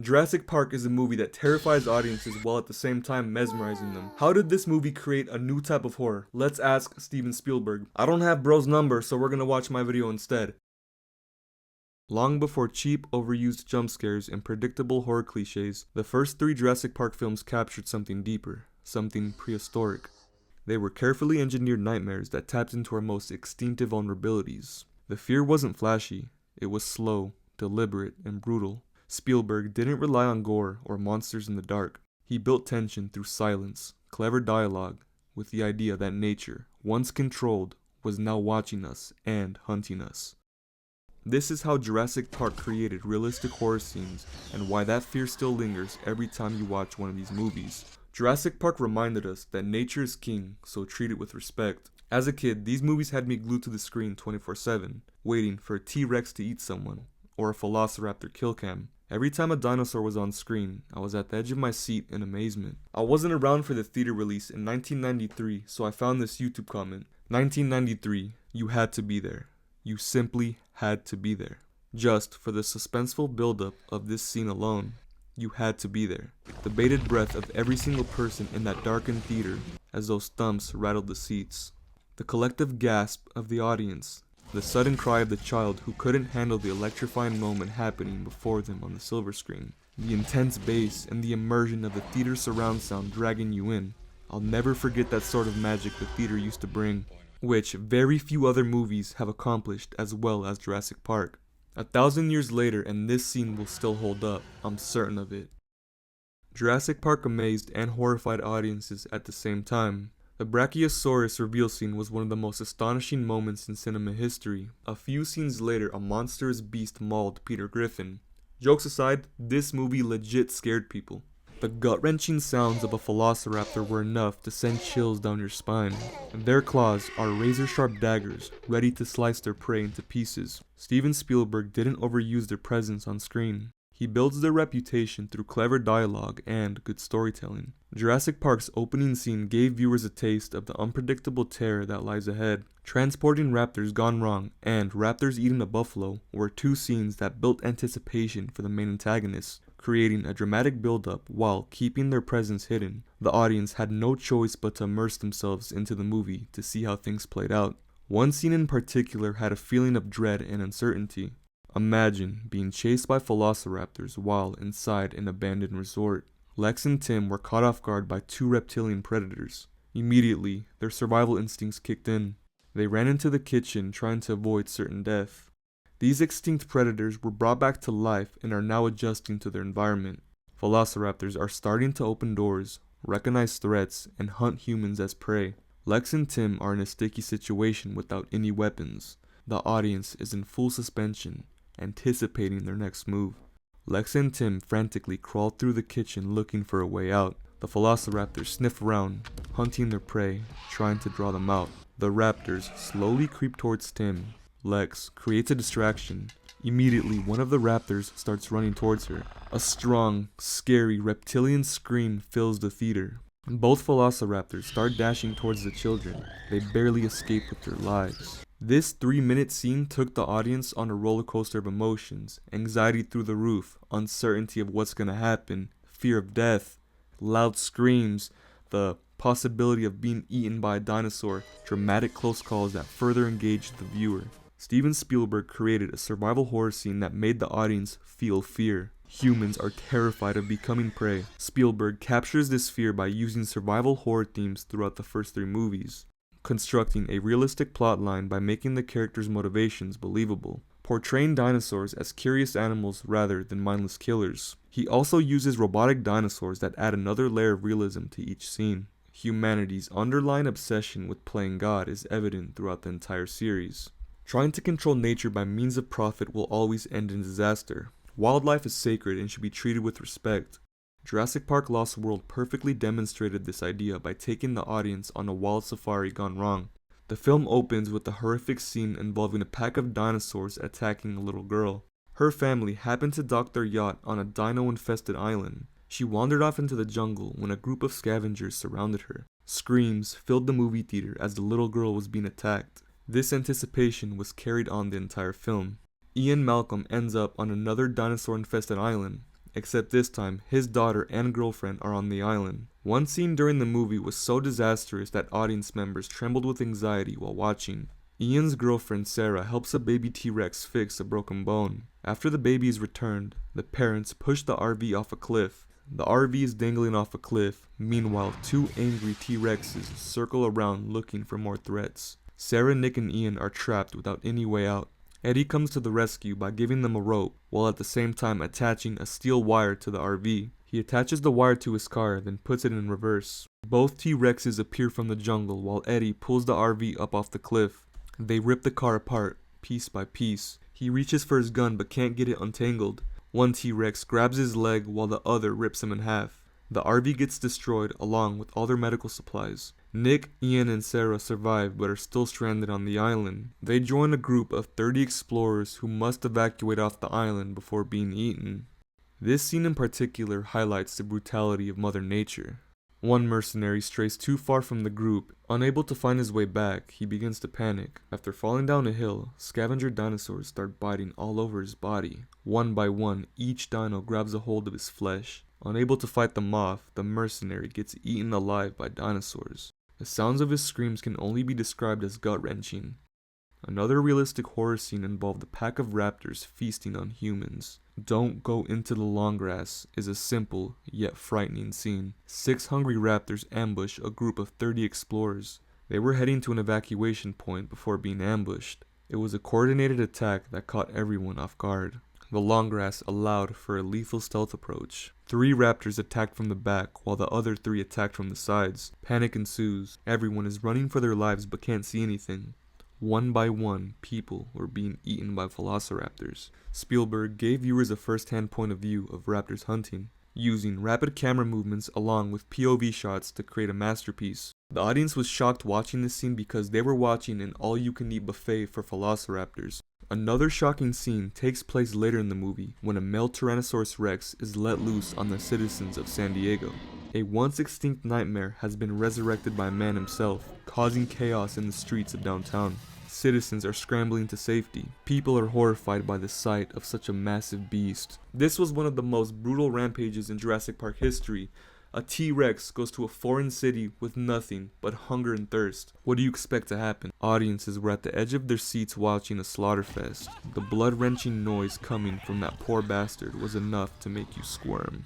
Jurassic Park is a movie that terrifies audiences while at the same time mesmerizing them. How did this movie create a new type of horror? Let's ask Steven Spielberg. I don't have bro's number, so we're gonna watch my video instead. Long before cheap, overused jump scares and predictable horror cliches, the first three Jurassic Park films captured something deeper, something prehistoric. They were carefully engineered nightmares that tapped into our most instinctive vulnerabilities. The fear wasn't flashy, it was slow, deliberate, and brutal. Spielberg didn't rely on gore or monsters in the dark. He built tension through silence, clever dialogue, with the idea that nature, once controlled, was now watching us and hunting us. This is how Jurassic Park created realistic horror scenes, and why that fear still lingers every time you watch one of these movies. Jurassic Park reminded us that nature is king, so treat it with respect. As a kid, these movies had me glued to the screen 24/7, waiting for a T-Rex to eat someone, or a Velociraptor kill cam. Every time a dinosaur was on screen, I was at the edge of my seat in amazement. I wasn't around for the theater release in 1993, so I found this YouTube comment. 1993, you had to be there. You simply had to be there. Just for the suspenseful buildup of this scene alone, you had to be there. The bated breath of every single person in that darkened theater as those thumps rattled the seats. The collective gasp of the audience. The sudden cry of the child who couldn't handle the electrifying moment happening before them on the silver screen. The intense bass and the immersion of the theater surround sound dragging you in. I'll never forget that sort of magic the theater used to bring, which very few other movies have accomplished as well as Jurassic Park. 1,000 years later and this scene will still hold up, I'm certain of it. Jurassic Park amazed and horrified audiences at the same time. The Brachiosaurus reveal scene was one of the most astonishing moments in cinema history. A few scenes later, a monstrous beast mauled Peter Griffin. Jokes aside, this movie legit scared people. The gut-wrenching sounds of a velociraptor were enough to send chills down your spine. Their claws are razor-sharp daggers, ready to slice their prey into pieces. Steven Spielberg didn't overuse their presence on screen. He builds their reputation through clever dialogue and good storytelling. Jurassic Park's opening scene gave viewers a taste of the unpredictable terror that lies ahead. Transporting raptors gone wrong and raptors eating a buffalo were two scenes that built anticipation for the main antagonists, creating a dramatic build-up while keeping their presence hidden. The audience had no choice but to immerse themselves into the movie to see how things played out. One scene in particular had a feeling of dread and uncertainty. Imagine being chased by velociraptors while inside an abandoned resort. Lex and Tim were caught off guard by two reptilian predators. Immediately, their survival instincts kicked in. They ran into the kitchen trying to avoid certain death. These extinct predators were brought back to life and are now adjusting to their environment. Velociraptors are starting to open doors, recognize threats, and hunt humans as prey. Lex and Tim are in a sticky situation without any weapons. The audience is in full suspension, anticipating their next move. Lex and Tim frantically crawl through the kitchen looking for a way out. The velociraptors sniff around, hunting their prey, trying to draw them out. The raptors slowly creep towards Tim. Lex creates a distraction. Immediately, one of the raptors starts running towards her. A strong, scary reptilian scream fills the theater. Both velociraptors start dashing towards the children. They barely escape with their lives. This 3-minute scene took the audience on a roller coaster of emotions, anxiety through the roof, uncertainty of what's gonna happen, fear of death, loud screams, the possibility of being eaten by a dinosaur, dramatic close calls that further engaged the viewer. Steven Spielberg created a survival horror scene that made the audience feel fear. Humans are terrified of becoming prey. Spielberg captures this fear by using survival horror themes throughout the first 3 movies, constructing a realistic plotline by making the characters' motivations believable, portraying dinosaurs as curious animals rather than mindless killers. He also uses robotic dinosaurs that add another layer of realism to each scene. Humanity's underlying obsession with playing God is evident throughout the entire series. Trying to control nature by means of profit will always end in disaster. Wildlife is sacred and should be treated with respect. Jurassic Park Lost World perfectly demonstrated this idea by taking the audience on a wild safari gone wrong. The film opens with a horrific scene involving a pack of dinosaurs attacking a little girl. Her family happened to dock their yacht on a dino-infested island. She wandered off into the jungle when a group of scavengers surrounded her. Screams filled the movie theater as the little girl was being attacked. This anticipation was carried on the entire film. Ian Malcolm ends up on another dinosaur-infested island, except this time, his daughter and girlfriend are on the island. One scene during the movie was so disastrous that audience members trembled with anxiety while watching. Ian's girlfriend Sarah helps a baby T-Rex fix a broken bone. After the baby is returned, the parents push the RV off a cliff. The RV is dangling off a cliff. Meanwhile, two angry T-Rexes circle around looking for more threats. Sarah, Nick, and Ian are trapped without any way out. Eddie comes to the rescue by giving them a rope, while at the same time attaching a steel wire to the RV. He attaches the wire to his car, then puts it in reverse. Both T-Rexes appear from the jungle while Eddie pulls the RV up off the cliff. They rip the car apart, piece by piece. He reaches for his gun but can't get it untangled. One T-Rex grabs his leg while the other rips him in half. The RV gets destroyed along with all their medical supplies. Nick, Ian, and Sarah survive but are still stranded on the island. They join a group of 30 explorers who must evacuate off the island before being eaten. This scene in particular highlights the brutality of Mother Nature. One mercenary strays too far from the group. Unable to find his way back, he begins to panic. After falling down a hill, scavenger dinosaurs start biting all over his body. One by one, each dino grabs a hold of his flesh. Unable to fight them off, the mercenary gets eaten alive by dinosaurs. The sounds of his screams can only be described as gut-wrenching. Another realistic horror scene involved a pack of raptors feasting on humans. "Don't go into the long grass" is a simple, yet frightening scene. 6 hungry raptors ambush a group of 30 explorers. They were heading to an evacuation point before being ambushed. It was a coordinated attack that caught everyone off guard. The long grass allowed for a lethal stealth approach. 3 raptors attacked from the back, while the other 3 attacked from the sides. Panic ensues. Everyone is running for their lives but can't see anything. One by one, people were being eaten by velociraptors. Spielberg gave viewers a first-hand point of view of raptors hunting, using rapid camera movements along with POV shots to create a masterpiece. The audience was shocked watching this scene because they were watching an all-you-can-eat buffet for velociraptors. Another shocking scene takes place later in the movie when a male Tyrannosaurus Rex is let loose on the citizens of San Diego. A once extinct nightmare has been resurrected by man himself, causing chaos in the streets of downtown. Citizens are scrambling to safety. People are horrified by the sight of such a massive beast. This was one of the most brutal rampages in Jurassic Park history. A T-Rex goes to a foreign city with nothing but hunger and thirst. What do you expect to happen? Audiences were at the edge of their seats watching a slaughterfest. The blood-wrenching noise coming from that poor bastard was enough to make you squirm.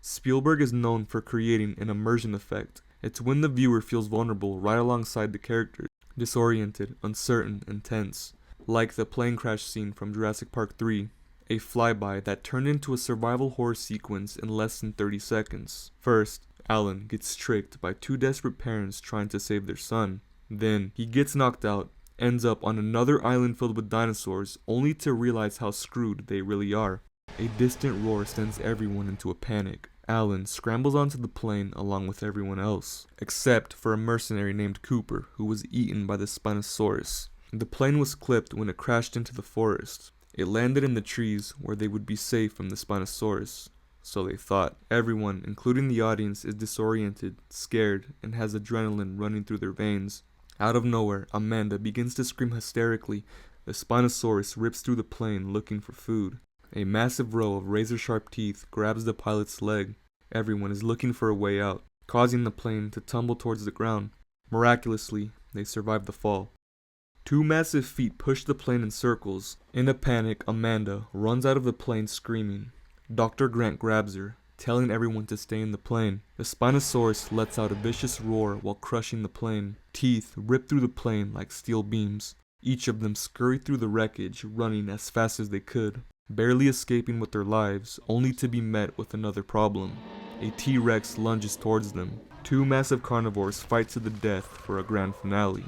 Spielberg is known for creating an immersion effect. It's when the viewer feels vulnerable right alongside the characters, disoriented, uncertain, and tense. Like the plane crash scene from Jurassic Park 3. A flyby that turned into a survival horror sequence in less than 30 seconds. First, Alan gets tricked by 2 desperate parents trying to save their son. Then, he gets knocked out, ends up on another island filled with dinosaurs, only to realize how screwed they really are. A distant roar sends everyone into a panic. Alan scrambles onto the plane along with everyone else, except for a mercenary named Cooper, who was eaten by the Spinosaurus. The plane was clipped when it crashed into the forest. It landed in the trees where they would be safe from the Spinosaurus. So they thought. Everyone, including the audience, is disoriented, scared, and has adrenaline running through their veins. Out of nowhere, Amanda begins to scream hysterically. The Spinosaurus rips through the plane looking for food. A massive row of razor-sharp teeth grabs the pilot's leg. Everyone is looking for a way out, causing the plane to tumble towards the ground. Miraculously, they survive the fall. 2 massive feet push the plane in circles. In a panic, Amanda runs out of the plane screaming. Dr. Grant grabs her, telling everyone to stay in the plane. The Spinosaurus lets out a vicious roar while crushing the plane. Teeth rip through the plane like steel beams. Each of them scurry through the wreckage, running as fast as they could, barely escaping with their lives, only to be met with another problem. A T-Rex lunges towards them. 2 massive carnivores fight to the death for a grand finale.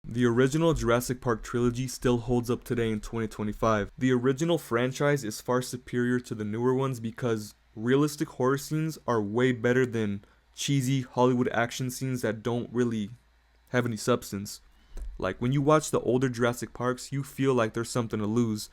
The original Jurassic Park trilogy still holds up today in 2025. The original franchise is far superior to the newer ones because realistic horror scenes are way better than cheesy Hollywood action scenes that don't really have any substance. Like when you watch the older Jurassic Parks, you feel like there's something to lose.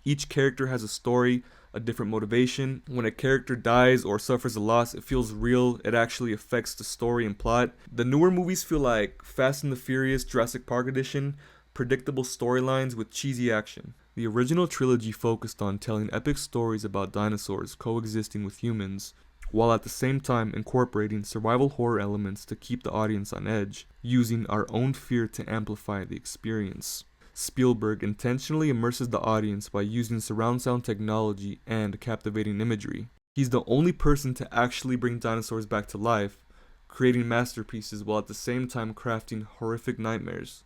Each character has a story, a different motivation. When a character dies or suffers a loss, it feels real. It actually affects the story and plot. The newer movies feel like Fast and the Furious Jurassic Park edition, predictable storylines with cheesy action. The original trilogy focused on telling epic stories about dinosaurs coexisting with humans, while at the same time incorporating survival horror elements to keep the audience on edge, using our own fear to amplify the experience. Spielberg intentionally immerses the audience by using surround sound technology and captivating imagery. He's the only person to actually bring dinosaurs back to life, creating masterpieces while at the same time crafting horrific nightmares.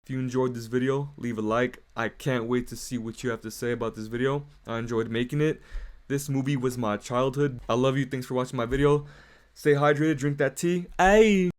If you enjoyed this video, leave a like. I can't wait to see what you have to say about this video. I enjoyed making it. This movie was my childhood. I love you. Thanks for watching my video. Stay hydrated, drink that tea. Ayy!